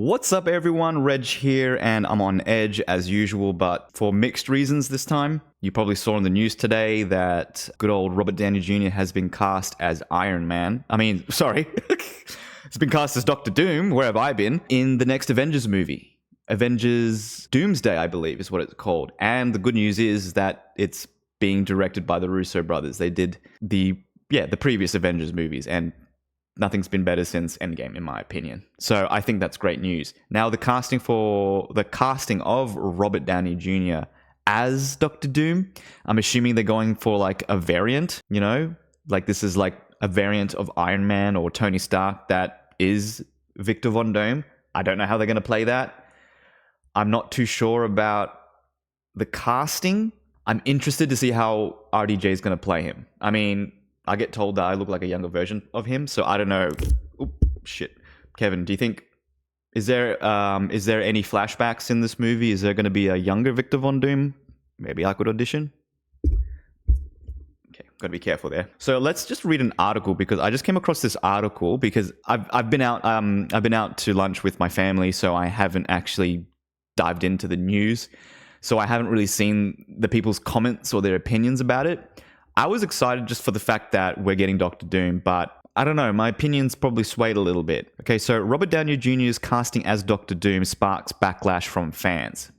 What's up, everyone? Reg here, and I'm on edge as usual, but for mixed reasons this time. You probably saw in the news today that good old Robert Downey Jr. has been cast as Iron Man. It's been cast as Doctor Doom, where have I been, in the next Avengers movie. Avengers Doomsday, I believe, is what it's called. And the good news is that it's being directed by the Russo brothers. They did the previous Avengers movies, and nothing's been better since Endgame, in my opinion. So I think that's great news. Now, the casting of Robert Downey Jr. as Doctor Doom, I'm assuming they're going for like a variant, like this is like a variant of Iron Man or Tony Stark that is Victor Von Doom. I don't know how they're going to play that. I'm not too sure about the casting. I'm interested to see how RDJ is going to play him. I mean, I get told that I look like a younger version of him, so I don't know. Oop, shit. Kevin, do you think is there any flashbacks in this movie? Is there going to be a younger Victor Von Doom? Maybe I could audition. Okay, got to be careful there. So let's just read an article, because I just came across this article because I've been out to lunch with my family, so I haven't actually dived into the news. So I haven't really seen the people's comments or their opinions about it. I was excited just for the fact that we're getting Doctor Doom, but I don't know, my opinions probably swayed a little bit. Okay, so Robert Downey Jr.'s casting as Doctor Doom sparks backlash from fans.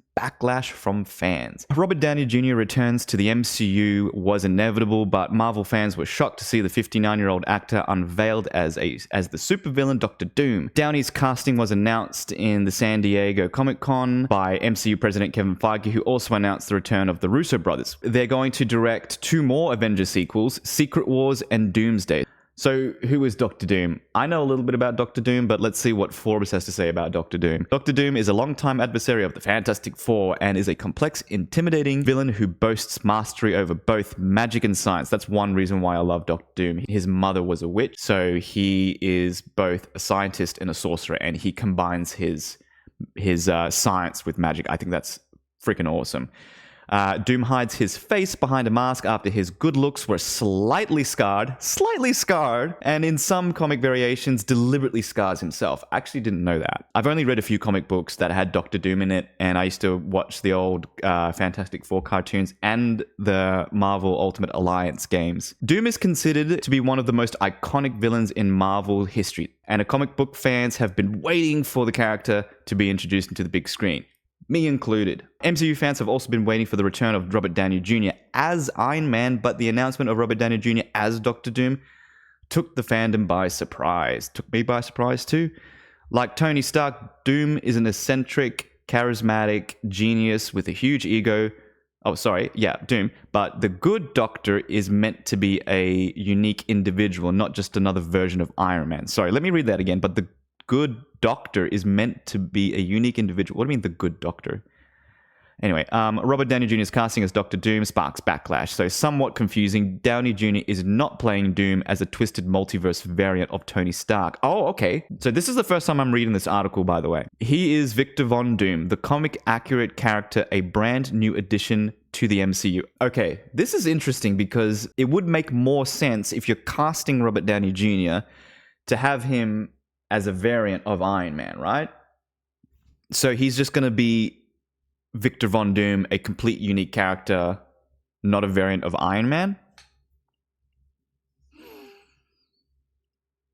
Robert Downey Jr. returns to the MCU was inevitable, but Marvel fans were shocked to see the 59-year-old actor unveiled as the supervillain Doctor Doom. Downey's casting was announced in the San Diego Comic-Con by MCU President Kevin Feige, who also announced the return of the Russo brothers. They're going to direct 2 more Avengers sequels, Secret Wars and Doomsday. So, who is Doctor Doom? I know a little bit about Doctor Doom, but let's see what Forbes has to say about Doctor Doom. Doctor Doom is a longtime adversary of the Fantastic Four and is a complex, intimidating villain who boasts mastery over both magic and science. That's one reason why I love Doctor Doom. His mother was a witch, so he is both a scientist and a sorcerer, and he combines his science with magic. I think that's freaking awesome. Doom hides his face behind a mask after his good looks were slightly scarred, and in some comic variations deliberately scars himself. I actually didn't know that. I've only read a few comic books that had Doctor Doom in it, and I used to watch the old Fantastic Four cartoons and the Marvel Ultimate Alliance games. Doom is considered to be one of the most iconic villains in Marvel history, and comic book fans have been waiting for the character to be introduced into the big screen. Me included. MCU fans have also been waiting for the return of Robert Downey Jr. as Iron Man, but the announcement of Robert Downey Jr. as Doctor Doom took the fandom by surprise. Took me by surprise too. Like Tony Stark, Doom is an eccentric, charismatic genius with a huge ego. Doom. But the good Doctor is meant to be a unique individual, not just another version of Iron Man. Sorry, let me read that again. But the good Doctor is meant to be a unique individual. What do you mean, the good Doctor? Anyway, Robert Downey Jr.'s casting as Doctor Doom sparks backlash. So somewhat confusing. Downey Jr. is not playing Doom as a twisted multiverse variant of Tony Stark. Oh, okay. So this is the first time I'm reading this article, by the way. He is Victor Von Doom, the comic-accurate character, a brand new addition to the MCU. Okay, this is interesting because it would make more sense if you're casting Robert Downey Jr. to have him as a variant of Iron Man, right? So he's just going to be Victor Von Doom, a complete unique character, not a variant of Iron Man?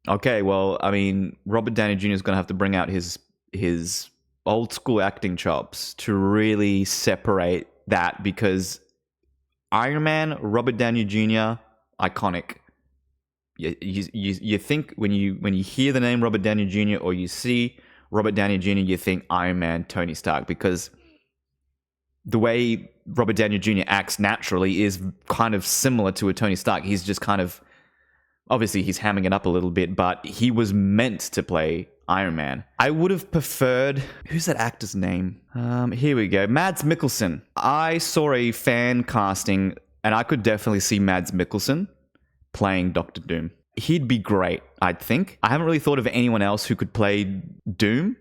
Okay, well, I mean, Robert Downey Jr. is going to have to bring out his old school acting chops to really separate that, because Iron Man, Robert Downey Jr., iconic. You think when you hear the name Robert Downey Jr. or you see Robert Downey Jr., you think Iron Man, Tony Stark, because the way Robert Downey Jr. acts naturally is kind of similar to a Tony Stark. He's just kind of, obviously he's hamming it up a little bit, but he was meant to play Iron Man. I would have preferred, who's that actor's name? Here we go, Mads Mikkelsen. I saw a fan casting, and I could definitely see Mads Mikkelsen playing Doctor Doom. He'd be great, I think. I haven't really thought of anyone else who could play Doom,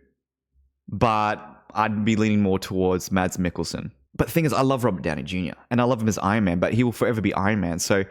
but I'd be leaning more towards Mads Mikkelsen. But the thing is, I love Robert Downey Jr. and I love him as Iron Man, but he will forever be Iron Man. So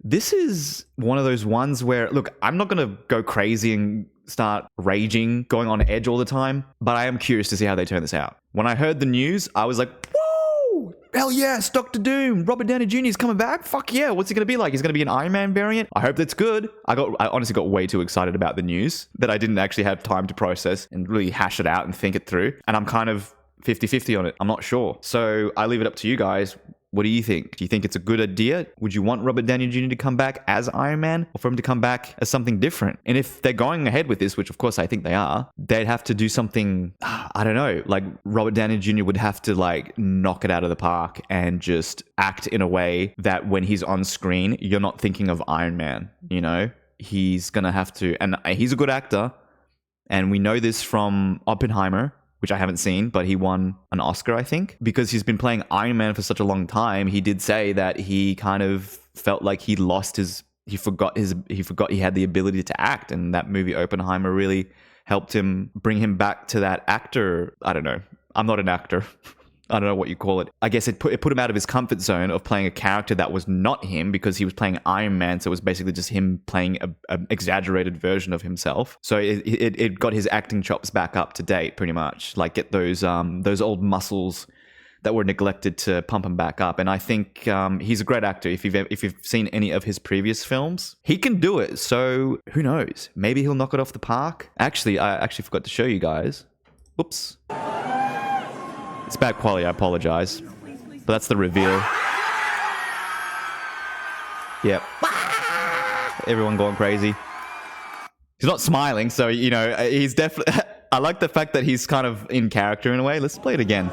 this is one of those ones where, look, I'm not going to go crazy and start raging, going on edge all the time. But I am curious to see how they turn this out. When I heard the news, I was like, whoa! Hell yes, Doctor Doom, Robert Downey Jr. is coming back. Fuck yeah, what's he gonna be like? He's gonna be an Iron Man variant. I hope that's good. I honestly got way too excited about the news that I didn't actually have time to process and really hash it out and think it through. And I'm kind of 50-50 on it. I'm not sure. So I leave it up to you guys. What do you think? Do you think it's a good idea? Would you want Robert Downey Jr. to come back as Iron Man, or for him to come back as something different? And if they're going ahead with this, which of course I think they are, they'd have to do something, I don't know, like Robert Downey Jr. would have to like knock it out of the park and just act in a way that when he's on screen, you're not thinking of Iron Man, you know? He's gonna have to, and he's a good actor, and we know this from Oppenheimer, which I haven't seen, but he won an Oscar, I think, because he's been playing Iron Man for such a long time. He did say that he kind of felt like he forgot he had the ability to act, and that movie Oppenheimer really helped him bring him back to that actor. I don't know. I'm not an actor. I don't know what you call it. I guess it put him out of his comfort zone of playing a character that was not him, because he was playing Iron Man, so it was basically just him playing an exaggerated version of himself. So it got his acting chops back up to date, pretty much. Like get those old muscles that were neglected to pump him back up. And I think he's a great actor. If you've seen any of his previous films, he can do it. So who knows? Maybe he'll knock it off the park. Actually, I actually forgot to show you guys. Whoops. It's bad quality, I apologize. But that's the reveal. Yep. Everyone going crazy. He's not smiling, so, you know, he's definitely... I like the fact that he's kind of in character in a way. Let's play it again.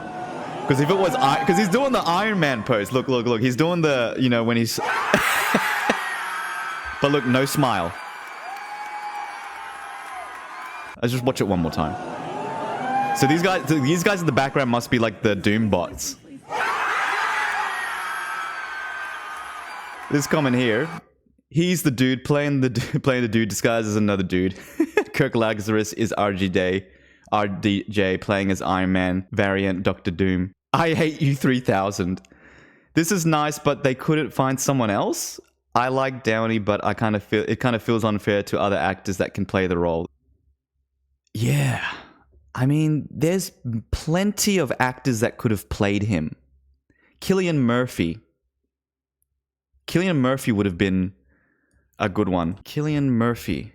Because if it was... Because he's doing the Iron Man pose. Look. He's doing the, you know, when he's... But look, no smile. Let's just watch it one more time. So these guys in the background must be like the Doom bots. This comment here, he's the dude playing the dude disguised as another dude. Kirk Lazarus is RDJ playing as Iron Man variant Doctor Doom. I hate you 3000. This is nice, but they couldn't find someone else. I like Downey, but it kind of feels unfair to other actors that can play the role. Yeah. I mean, there's plenty of actors that could have played him. Cillian Murphy would have been a good one. Cillian Murphy.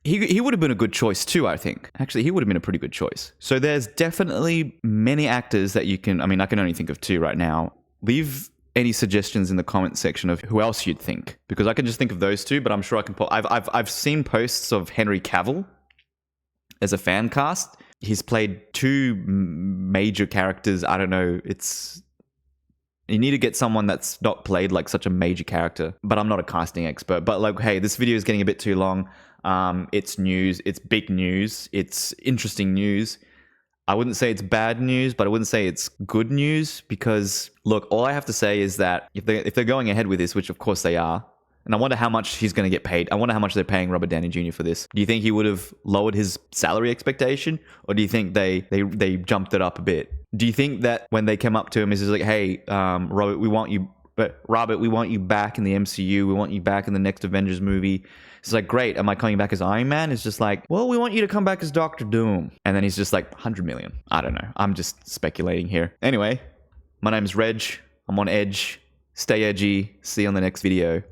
He would have been a good choice too, I think. Actually, he would have been a pretty good choice. So there's definitely many actors that you can... I mean, I can only think of 2 right now. Leave any suggestions in the comment section of who else you'd think. Because I can just think of those 2, but I'm sure I can... I've seen posts of Henry Cavill as a fan cast. He's played 2 major characters. I don't know. You need to get someone that's not played like such a major character. But I'm not a casting expert. But like, hey, this video is getting a bit too long. It's news. It's big news. It's interesting news. I wouldn't say it's bad news, but I wouldn't say it's good news, because look, all I have to say is that if they're going ahead with this, which of course they are, and I wonder how much he's going to get paid. I wonder how much they're paying Robert Downey Jr. for this. Do you think he would have lowered his salary expectation? Or do you think they jumped it up a bit? Do you think that when they came up to him, it's just like, hey, Robert, we want you back in the MCU. We want you back in the next Avengers movie. It's like, great. Am I coming back as Iron Man? It's just like, well, we want you to come back as Doctor Doom. And then he's just like, 100 million. I don't know. I'm just speculating here. Anyway, my name's Reg. I'm on Edge. Stay edgy. See you on the next video.